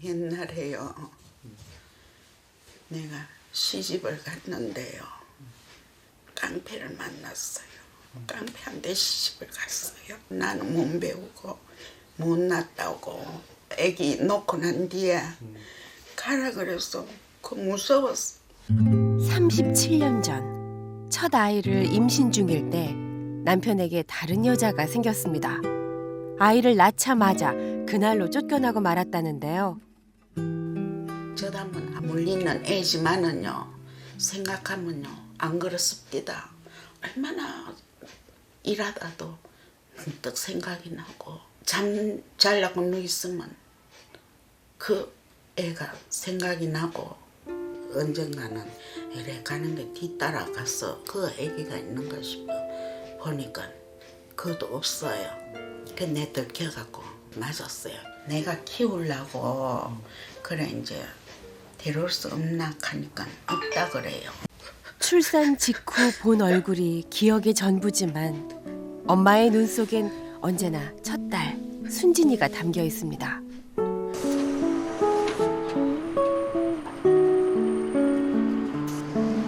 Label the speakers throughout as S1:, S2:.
S1: 옛날에요. 내가 시집을 갔는데요. 깡패를 만났어요. 깡패한테 시집을 갔어요. 나는 못 배우고 못 낳았다고 애기 놓고 난 뒤에 가라 그래서 그 무서웠어.
S2: 37년 전 첫 아이를 임신 중일 때 남편에게 다른 여자가 생겼습니다. 아이를 낳자마자 그날로 쫓겨나고 말았다는데요.
S1: 저다면 물리는 애지만은요 생각하면요 안 그렇습니다. 얼마나 일하다도 문득 생각이 나고 잠 잘라고 누있으면 그 애가 생각이 나고 언젠가는 이래 가는 게 뒤따라가서 그 애기가 있는 거 싶어 보니까 그것도 없어요. 그 내 들켜갖고 맞았어요. 내가 키우려고 그래 이제 데려올 수 없나 하니까 없다 그래요.
S2: 출산 직후 본 얼굴이 기억의 전부지만 엄마의 눈 속엔 언제나 첫 딸 순진이가 담겨 있습니다.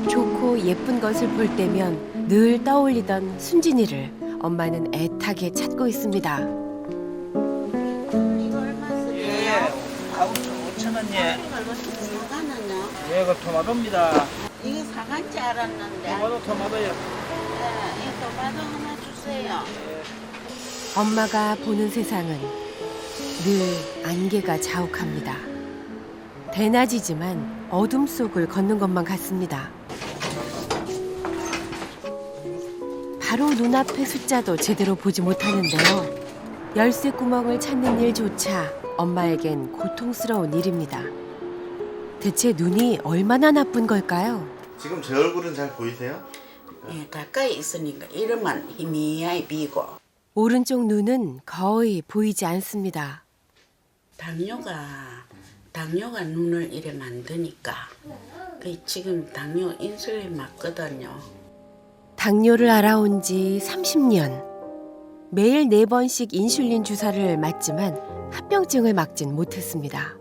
S2: 좋고 예쁜 것을 볼 때면 늘 떠올리던 순진이를 엄마는 애타게 찾고 있습니다.
S1: 이거 얼마 쓰세요?
S3: 5,000원 예.
S1: 사과는요?
S3: 예, 이거 토마토입니다.
S1: 이게 사과인지 알았는데
S3: 토마토요.
S1: 이 토마토 하나 주세요.
S2: 엄마가 보는 세상은 늘 안개가 자욱합니다. 대낮이지만 어둠 속을 걷는 것만 같습니다. 바로 눈앞의 숫자도 제대로 보지 못하는데요. 열쇠 구멍을 찾는 일조차 엄마에겐 고통스러운 일입니다. 대체 눈이 얼마나 나쁜 걸까요?
S4: 지금 제 얼굴은 잘 보이세요?
S1: 예, 가까이 있으니까 이름만 희미하게 비고
S2: 오른쪽 눈은 거의 보이지 않습니다.
S1: 당뇨가 눈을 이래 만드니까 지금 당뇨 인슐린 맞거든요.
S2: 당뇨를 알아온 지 30년. 매일 4번씩 인슐린 주사를 맞지만 합병증을 막진 못했습니다.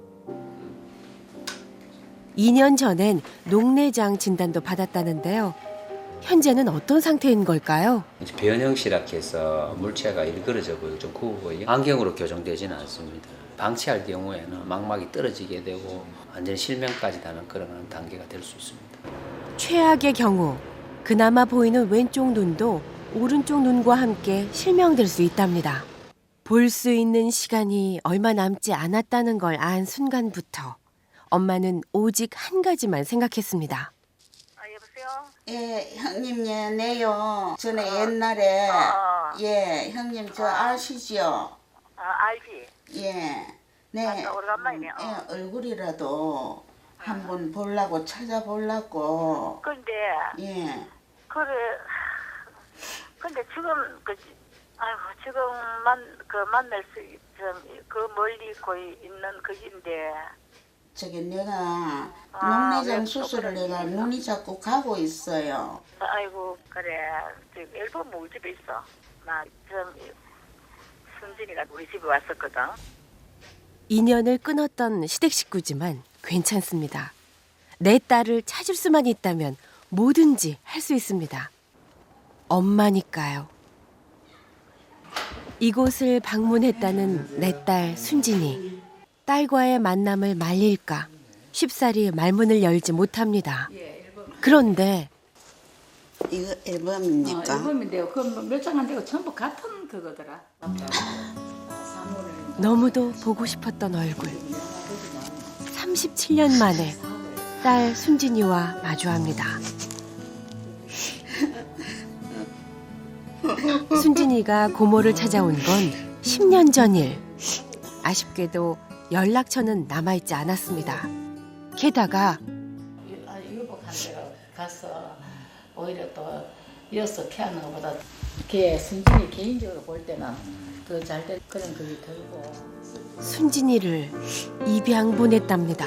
S2: 2년 전엔 녹내장 진단도 받았다는데요. 현재는 어떤 상태인 걸까요?
S5: 변형시락해서 물체가 일그러져 보이고 좀 굽어 보이고 안경으로 교정되지는 않습니다. 방치할 경우에는 망막이 떨어지게 되고 완전히 실명까지 가는 그런 단계가 될 수 있습니다.
S2: 최악의 경우 그나마 보이는 왼쪽 눈도 오른쪽 눈과 함께 실명될 수 있답니다. 볼 수 있는 시간이 얼마 남지 않았다는 걸 안 순간부터 엄마는 오직 한 가지만 생각했습니다.
S6: 여보세요?
S1: 예, 형님 예, 네요. 전에 옛날에 예, 형님 저 아시죠?
S6: 알지?
S1: 예, 네.
S6: 오래간만이네.
S1: 예, 얼굴이라도 한번 보려고 찾아보려고.
S6: 근데
S1: 예.
S6: 근데 지금 지금 만날 수 그 멀리 거의 있는 거긴데.
S1: 저기 내가 녹내장
S6: 왜
S1: 수술을
S6: 그러지?
S1: 내가 눈이 자꾸 가고 있어요.
S6: 아이고 그래. 지금 앨범 우리 집에 있어. 순진이가 우리 집에 왔었거든.
S2: 인연을 끊었던 시댁 식구지만 괜찮습니다. 내 딸을 찾을 수만 있다면 뭐든지 할 수 있습니다. 엄마니까요. 이곳을 방문했다는 내 딸 순진이. 딸과의 만남을 말릴까 쉽사리 말문을 열지 못합니다. 그런데
S1: 이거 앨범입니까?
S7: 앨범인데요. 그 몇 장 안 되고 전부 같은 그거더라.
S2: 너무도 보고 싶었던 얼굴. 37년 만에 딸 순진이와 마주합니다. 순진이가 고모를 찾아온 건 10년 전 일. 아쉽게도 연락처는 남아있지 않았습니다. 게다가
S7: 유복한 데가 가서 오히려 또 이어서 피하는 것보다 걔 순진이 개인적으로 볼 때는 더 잘 될 그런 그게 들고.
S2: 순진이를 입양 보냈답니다.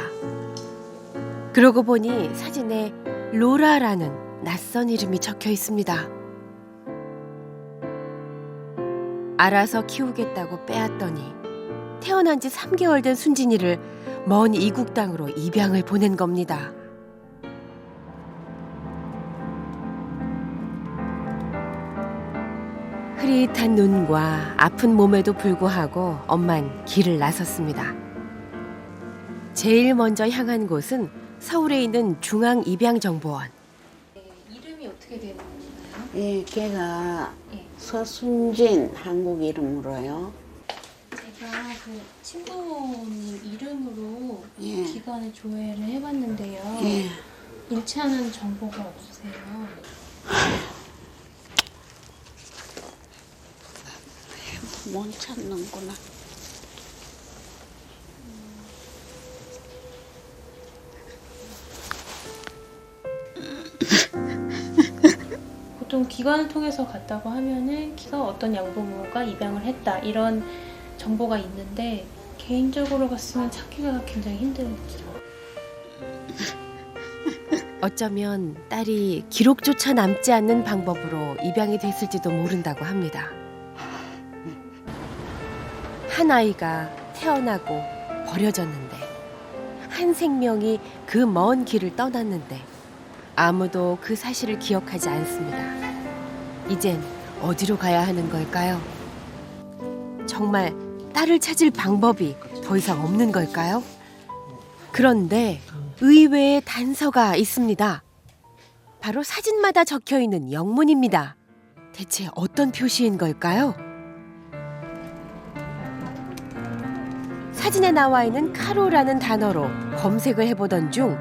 S2: 그러고 보니 사진에 로라라는 낯선 이름이 적혀 있습니다. 알아서 키우겠다고 빼앗더니 태어난 지 3개월 된 순진이를 먼 이국 땅으로 입양을 보낸 겁니다. 흐릿한 눈과 아픈 몸에도 불구하고 엄만 길을 나섰습니다. 제일 먼저 향한 곳은 서울에 있는 중앙입양정보원.
S8: 이름이 어떻게 되는 건가요?
S1: 예, 걔가
S8: 예.
S1: 서순진 한국 이름으로요.
S8: 제가 그 친구님 이름으로
S1: 예.
S8: 기관에 조회를 해봤는데요.
S1: 예.
S8: 일치하는 정보가 없으세요.
S1: 못 찾는구나.
S8: 보통 기관을 통해서 갔다고 하면은 기가 어떤 양부모가 입양을 했다 이런 정보가 있는데 개인적으로 갔으면 찾기가 굉장히 힘들죠.
S2: 어쩌면 딸이 기록조차 남지 않는 방법으로 입양이 됐을지도 모른다고 합니다. 한 아이가 태어나고 버려졌는데, 한 생명이 그 먼 길을 떠났는데 아무도 그 사실을 기억하지 않습니다. 이젠 어디로 가야 하는 걸까요? 정말 딸을 찾을 방법이 더 이상 없는 걸까요? 그런데 의외의 단서가 있습니다. 바로 사진마다 적혀있는 영문입니다. 대체 어떤 표시인 걸까요? 사진에 나와 있는 카로라는 단어로 검색을 해보던 중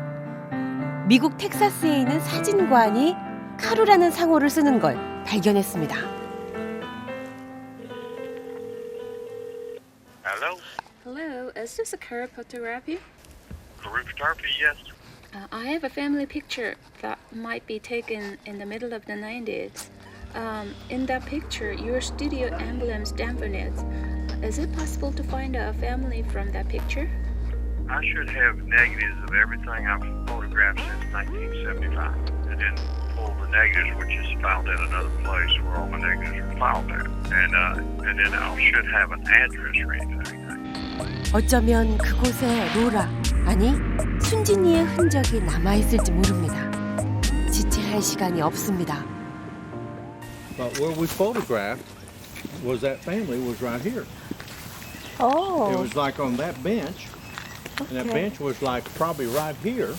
S2: 미국 텍사스에 있는 사진관이 카로라는 상호를 쓰는 걸 발견했습니다.
S6: Hello?
S9: Hello, is this a Kara photography?
S6: Career photography, yes.
S9: I have a family picture that might be taken in the middle of the 90s. In that picture, your studio emblem stamped on it. Is it possible to find a family from that picture?
S6: I should have negatives of everything I've photographed since 1975. And then pull the negatives, which is filed at another place where all my negatives are filed at. And then I should have an address or anything.
S2: 어쩌면 그곳에 로라, 아니 순진이의 흔적이 남아있을지 모릅니다. 지체할 시간이 없습니다.
S10: But where we photographed was that family was right here.
S11: Oh.
S10: It was like on that bench, and that bench was like probably right here.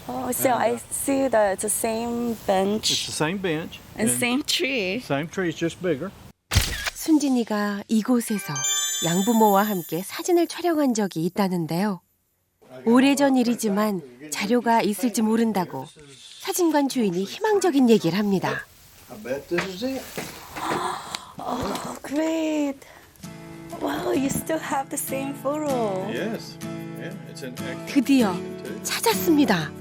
S11: Oh, so I see that it's the same bench.
S10: It's the same bench
S11: and same tree.
S10: Same tree, it's just bigger.
S2: 순진이가 이곳에서 양부모와 함께 사진을 촬영한 적이 있다는데요. 오래전 일이지만 자료가 있을지 모른다고 사진관 주인이 희망적인 얘기를 합니다.
S10: I bet this is it.
S11: Oh, great. Wow, you still have the same photo.
S10: Yes. Yeah, it's an
S2: 드디어 찾았습니다.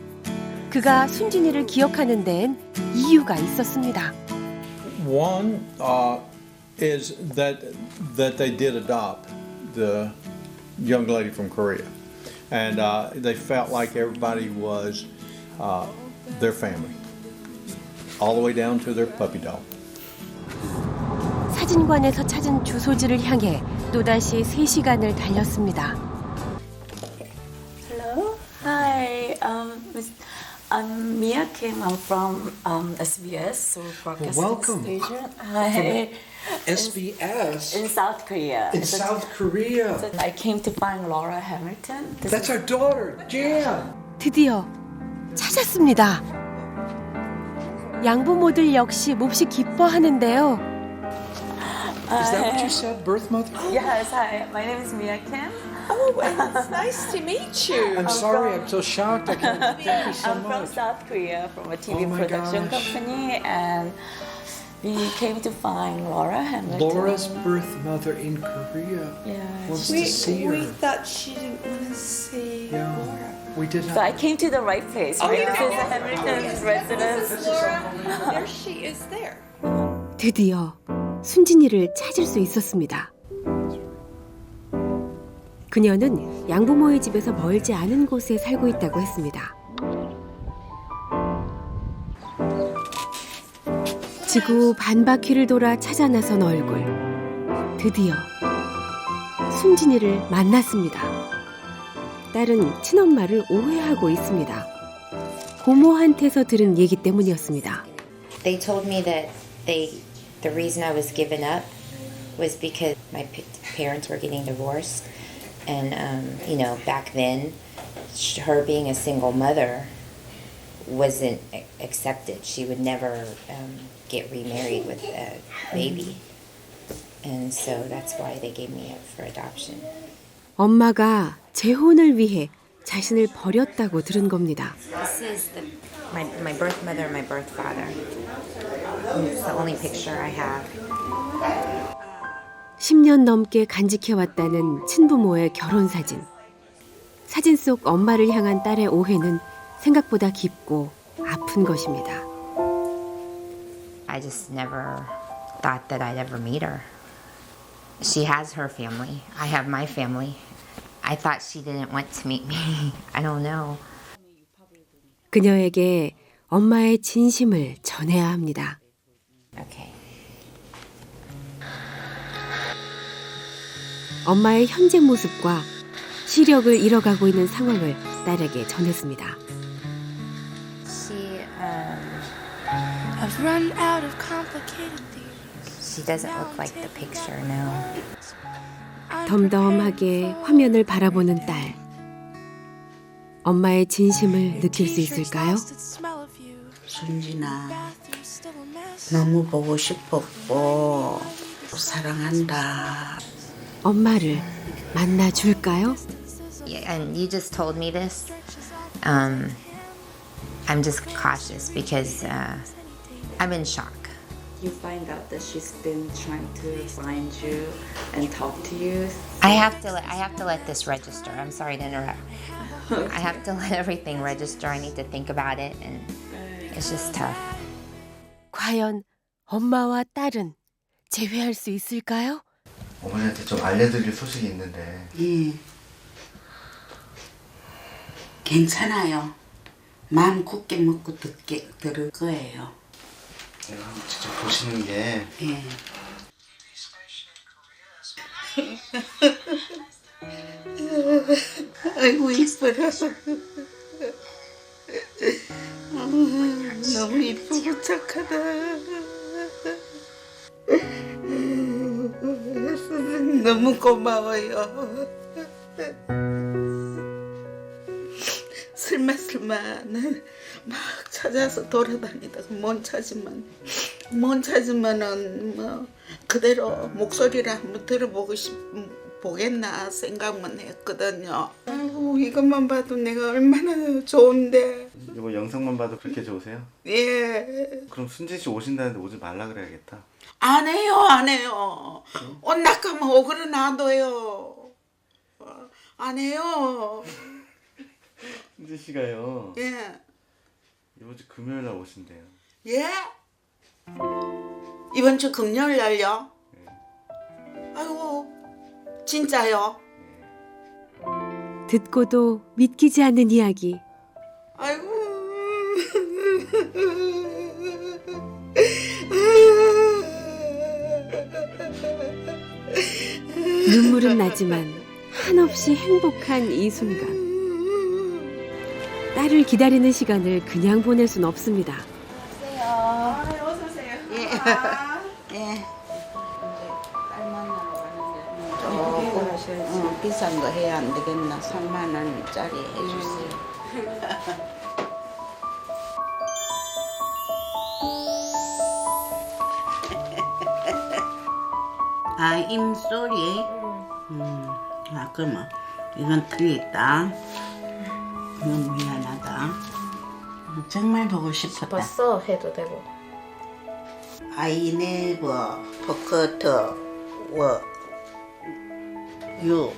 S2: 그가 순진이를 기억하는 데엔 이유가 있었습니다.
S10: One is that they did adopt the young lady from Korea, and they felt like everybody was their family, all the way down to their puppy dog.
S2: 사진관에서 찾은 주소지를 향해 또다시 3시간을 달렸습니다.
S11: Hello. Hi. I'm Mia Kim. I'm from SBS, Seoul Broadcasting
S12: Welcome.
S11: Station. Hi.
S12: SBS
S11: In South Korea.
S12: in South Korea.
S11: I came to find Laura Hamilton.
S12: That's our daughter, Jan.
S2: 드디어 찾았습니다. 양부모들 역시 몹시 기뻐하는데요.
S12: Is that what you said, birth mother?
S11: Yes. Hi. My name is Mia Kim.
S12: Oh, it's nice to meet you. I'm sorry, I'm so shocked. I can't thank you so
S11: I'm from
S12: much.
S11: South Korea, from a TV
S12: Oh my
S11: production
S12: gosh.
S11: company, and we came to find Laura Hamilton.
S12: Laura's birth mother in Korea
S11: Yeah.
S12: wants to see her.
S13: We thought she didn't want to see
S12: Yeah.
S13: Laura.
S12: We did
S11: So
S12: not.
S11: I came to the right place, right? This is Hamilton's residence.
S13: Laura, there she is there.
S2: 드디어 순진이를 찾을 수 있었습니다. 그녀는 양부모의 집에서 멀지 않은 곳에 살고 있다고 했습니다. 지구 반바퀴를 돌아 찾아 나선 얼굴. 드디어 순진이를 만났습니다. 딸은 친엄마를 오해하고 있습니다. 고모한테서 들은 얘기 때문이었습니다.
S14: They told me that the reason I was given up was because my parents were getting divorced, and you know, back then, her being a single mother wasn't accepted. She would never get remarried with a baby, and so that's why they gave me up for adoption.
S2: 엄마가 재혼을 위해 자신을 버렸다고 들은 겁니다.
S14: This is my birth mother and my birth father. It's the only picture I have.
S2: 10년 넘게 간직해왔다는 친부모의 결혼 사진. 사진 속 엄마를 향한 딸의 오해는 생각보다 깊고 아픈 것입니다.
S14: I just never thought that I'd ever meet her. She has her family. I have my family. I thought she didn't want to meet me. I don't know.
S2: 그녀에게 엄마의 진심을 전해야 합니다.
S14: Okay.
S2: 엄마의 현재 모습과 시력을 잃어가고 있는 상황을 딸에게 전했습니다.
S13: I've run out of complicated things.
S14: She doesn't look like the picture, no.
S2: 덤덤하게 화면을 바라보는 딸. 엄마의 진심을 느낄 수 있을까요?
S1: 순진아, 너무 보고 싶었고 사랑한다.
S2: 엄마를 만나줄까요?
S14: Yeah, and you just told me this. I'm just cautious because I'm in shock.
S11: You find out that she's been trying to find you and talk to you.
S14: I have to let this register. I'm sorry to interrupt. I have to let everything register. I need to think about it, and it's just tough.
S2: 과연 엄마와 딸은 재회할 수 있을까요?
S4: 어머니한테 좀 알려드릴 소식이 있는데.
S1: 예. 괜찮아요. 마음 굳게 먹고 들을 거예요.
S4: 한번 직접 보시는 게.
S1: 예. 아이고 이뻐라. 너무 이쁘고 착하다. 너무 고마워요. 설마 나는 막 찾아서 돌아다니다가 못 찾으면은 뭐 그대로 목소리를 한번 보겠나 생각만 했거든요. 아이고 이것만 봐도 내가 얼마나 좋은데.
S4: 이거 영상만 봐도 그렇게 좋으세요?
S1: 예.
S4: 그럼 순진 씨 오신다는데 오지 말라 그래야겠다.
S1: 안 해요. 옷 나가면 오그려 놔둬요. 안 해요.
S4: 순진 씨가요.
S1: 예.
S4: 이번 주 금요일 날 오신대요.
S1: 예? 이번 주 금요일 날요? 아이고 진짜요?
S2: 듣고도 믿기지 않는 이야기.
S1: 아이고.
S2: 눈물은 나지만 한없이 행복한 이 순간. 딸을 기다리는 시간을 그냥 보낼 순 없습니다.
S1: 어서 오세요. 예. 예. 딸 만나러 가는데 조금 비싼 거 해야 안 되겠나? 3만 원짜리 해주세요. 아, 임소리? 아, 그러면 이건 틀리다. 너무 미안하다. 정말 보고 싶었다.
S8: 벌써 해도 되고.
S1: I never forgot you.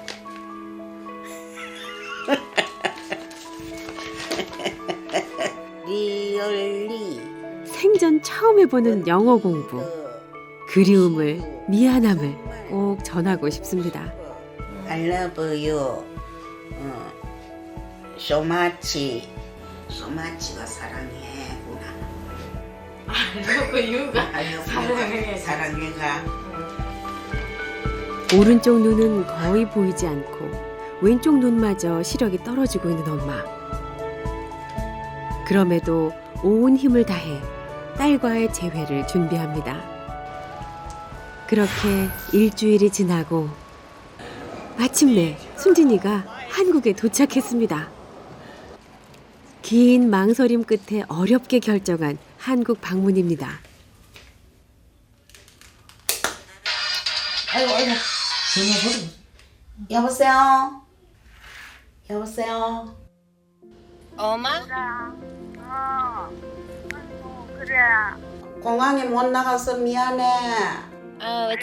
S1: Really.
S2: 생전 처음 해보는 영어 공부. 그리움을, 미안함을 꼭 전하고 싶습니다.
S1: I love you. So much. So much가 사랑해구나.
S7: I love you가
S1: 사랑해가.
S2: 오른쪽 눈은 거의 보이지 않고 왼쪽 눈마저 시력이 떨어지고 있는 엄마. 그럼에도 온 힘을 다해 딸과의 재회를 준비합니다. 그렇게 일주일이 지나고 마침내 순진이가 한국에 도착했습니다. 긴 망설임 끝에 어렵게 결정한 한국 방문입니다.
S1: 아이고. 여보세요? 여보세요?
S14: 엄마?
S1: 그래. 공항에 못 나가서 미안해.
S14: Oh,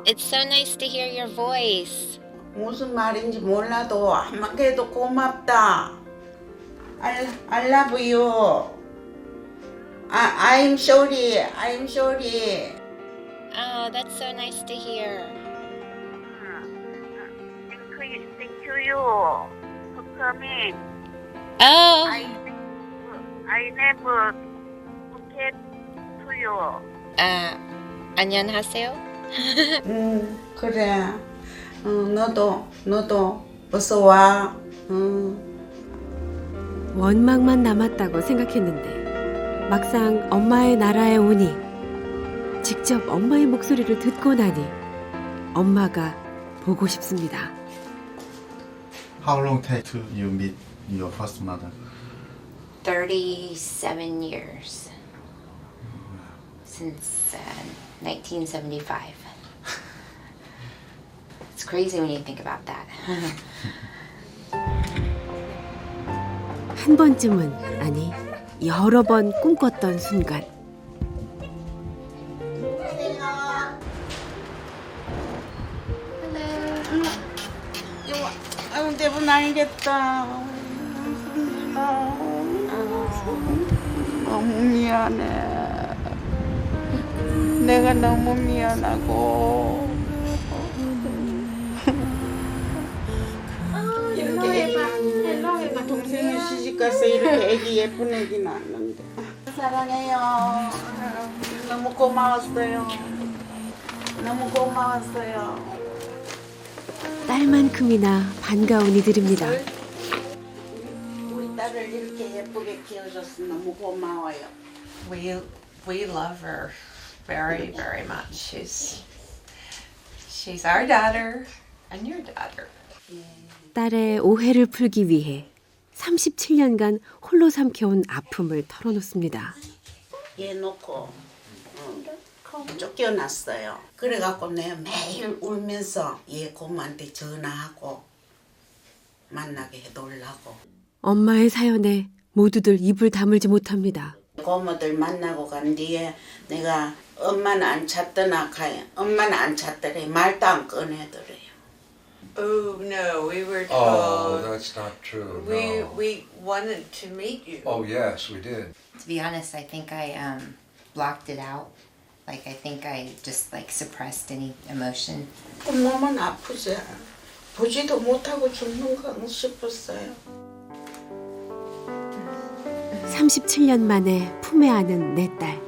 S14: it's so nice to hear your voice.
S1: 무슨 말인지 몰라도 한마디도 고맙다. I love you. I'm sorry. I'm sorry.
S14: Oh, that's so nice to hear.
S15: Thank you for coming.
S14: Oh.
S15: I never forget to you.
S14: 안녕하세요.
S1: 그래. 너도 어서 와.
S2: 원망만 남았다고 생각했는데 막상 엄마의 나라에 오니 직접 엄마의 목소리를 듣고 나니 엄마가 보고 싶습니다.
S4: How long take to you meet your first mother?
S14: 37 years. Since 1975. It's crazy when you think about that.
S2: 한 번쯤은 아니 여러 번 꿈꿨던 순간.
S1: 아유 대본 알겠다. 너무 미안해. 내가 너무 미안하고. 이렇게 동생이 시집가서 이렇게 애기 예쁜 애기 낳았는데. 사랑해요. 너무 고마웠어요. 너무 고마웠어요.
S2: 딸만큼이나 반가운 이들입니다.
S1: 우리 딸을 이렇게 예쁘게 키워줘서 너무 고마워요.
S16: We love her very, very much. She's our daughter and your daughter.
S2: 딸의 오해를 풀기 위해 37년간 홀로 삼켜온 아픔을 털어놓습니다.
S1: 얘 놓고 쫓겨났어요. 그래갖고 내가 매일 울면서 얘 고모한테 전화하고 만나게 해달라고.
S2: 엄마의 사연에 모두들 입을 다물지 못합니다.
S1: 고모들 만나고 간 뒤에 내가 엄마는 안 찾더나 가요. 엄마는 안 찾더래. 말도 안 꺼내더래요.
S16: Oh no, we were told.
S17: Oh, that's not true.
S16: We wanted to meet you.
S17: Oh yes, we did.
S14: To be honest, I think I blocked it out. Like I think I just like suppressed any emotion.
S1: 몸은 아프지. 보지도 못하고 죽는가 싶었어요.
S2: 37년 만에 품에 안은 내 딸.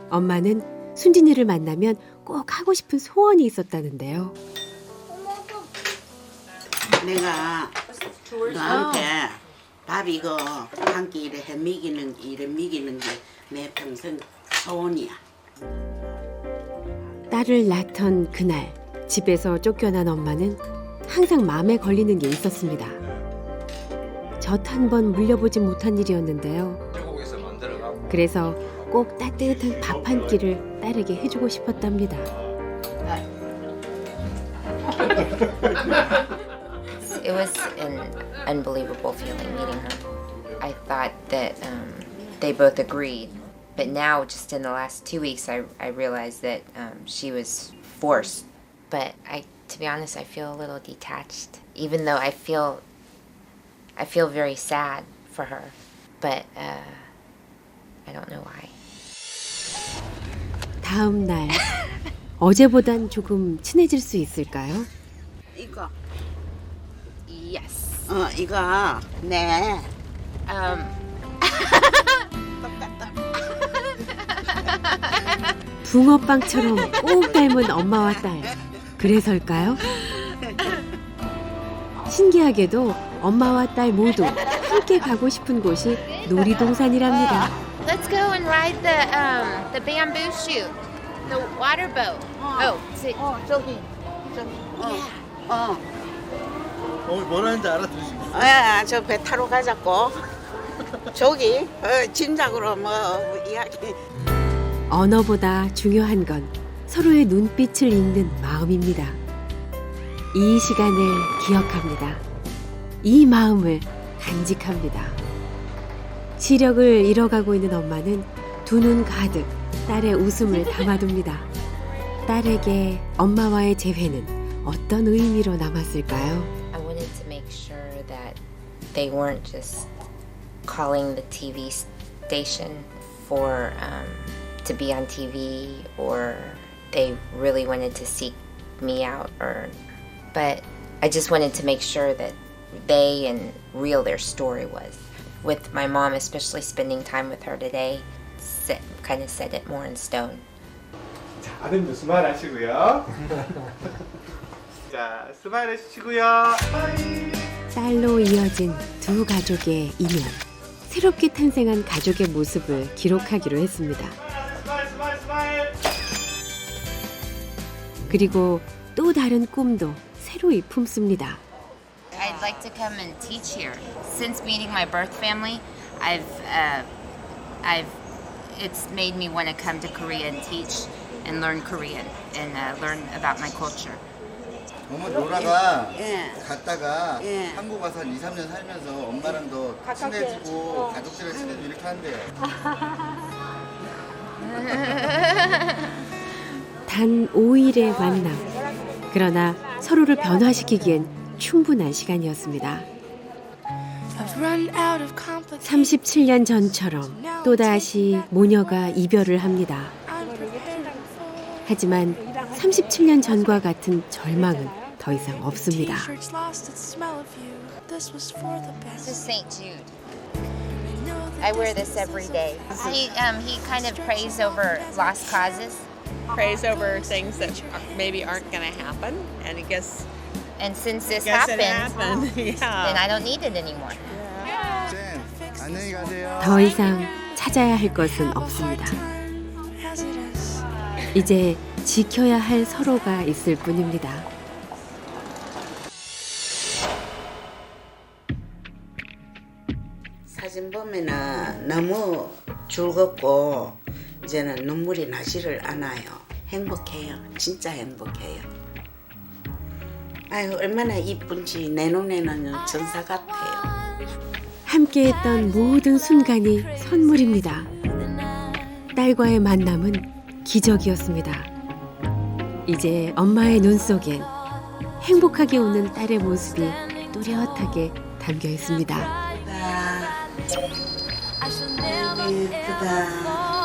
S2: 엄마는 순진이를 만나면 꼭 하고 싶은 소원이 있었다는데요.
S1: 내가 너한테 밥 이거 한 끼 이래 미기는 게 내 평생 소원이야.
S2: 딸을 낳던 그날 집에서 쫓겨난 엄마는 항상 마음에 걸리는 게 있었습니다. 젖 한 번 물려보지 못한 일이었는데요. 그래서 꼭 따뜻한 밥 한 끼를 딸에게 해주고 싶었답니다.
S14: It was an unbelievable feeling meeting her. I thought that they both agreed, but now just in the last 2 weeks I realized that she was forced. But to be honest, I feel a little detached, even though I feel very sad for her, but I don't know why.
S2: 다음 날 어제보단 조금 친해질 수 있을까요?
S1: 이거.
S14: Yes.
S1: 이거 네.
S2: 붕어빵처럼 꼭 닮은 엄마와 딸. 그래서일까요? 신기하게도 엄마와 딸 모두 함께 가고 싶은 곳이 놀이동산이랍니다.
S14: Let's go and ride the bamboo shoot, the water boat.
S1: 저기.
S3: 뭐라는지 알아들으시고.
S1: 저 배 타러 가자고. 저기 진작으로 뭐 이야기.
S2: 언어보다 중요한 건 서로의 눈빛을 읽는 마음입니다. 이 시간을 기억합니다. 이 마음을 간직합니다. 시력을 잃어가고 있는 엄마는 두 눈 가득 딸의 웃음을 담아둡니다. 딸에게 엄마와의 재회는 어떤 의미로 남았을까요?
S14: I wanted to make sure that they weren't just calling the TV station for to be on TV, or they really wanted to seek me out, but I just wanted to make sure that they and real their story was. With my mom, especially spending time with her today, kind of set it more in stone.
S18: 자, 아드님도 스마일 하시고요. 자, 스마일 해주시고요.
S2: 딸로 이어진 두 가족의 인연. 새롭게 탄생한 가족의 모습을 기록하기로 했습니다. 그리고 또 다른 꿈도 새로이 품습니다.
S14: I'd like to come and teach here. Since meeting my birth family, it's made me want to come to Korea and teach and learn Korean and learn about my culture.
S19: 어머니 로라가 갔다가 한국 와서 한 2, 3년 살면서 엄마랑 더 친해지고 가족들이랑 친해지고 이렇게 한대요.
S2: 단 5일의 만남. 그러나 서로를 변화시키기엔 충분한 시간이었습니다. 37년 전처럼 또다시 모녀가 이별을 합니다. 하지만 37년 전과 같은 절망은 더 이상 없습니다.
S14: This is St. Jude. I wear this every day. He kind of prays over lost causes.
S16: Prays over things that maybe aren't going to happen, and it gets.
S14: And since this
S16: Guess it
S14: happened,
S16: happened.
S14: then I don't need it anymore.
S19: 안녕히 가세요.
S2: 더 이상 찾아야 할 것은 없습니다. 이제 지켜야 할 서로가 있을 뿐입니다.
S1: 사진 보면은 너무 즐겁고 이제는 눈물이 나지를 않아요. 행복해요. 진짜 행복해요. 아유, 얼마나 이쁜지 내 눈에는 전사 같아요.
S2: 함께했던 모든 순간이 선물입니다. 딸과의 만남은 기적이었습니다. 이제 엄마의 눈 속엔 행복하게 우는 딸의 모습이 또렷하게 담겨 있습니다.
S1: 예쁘다.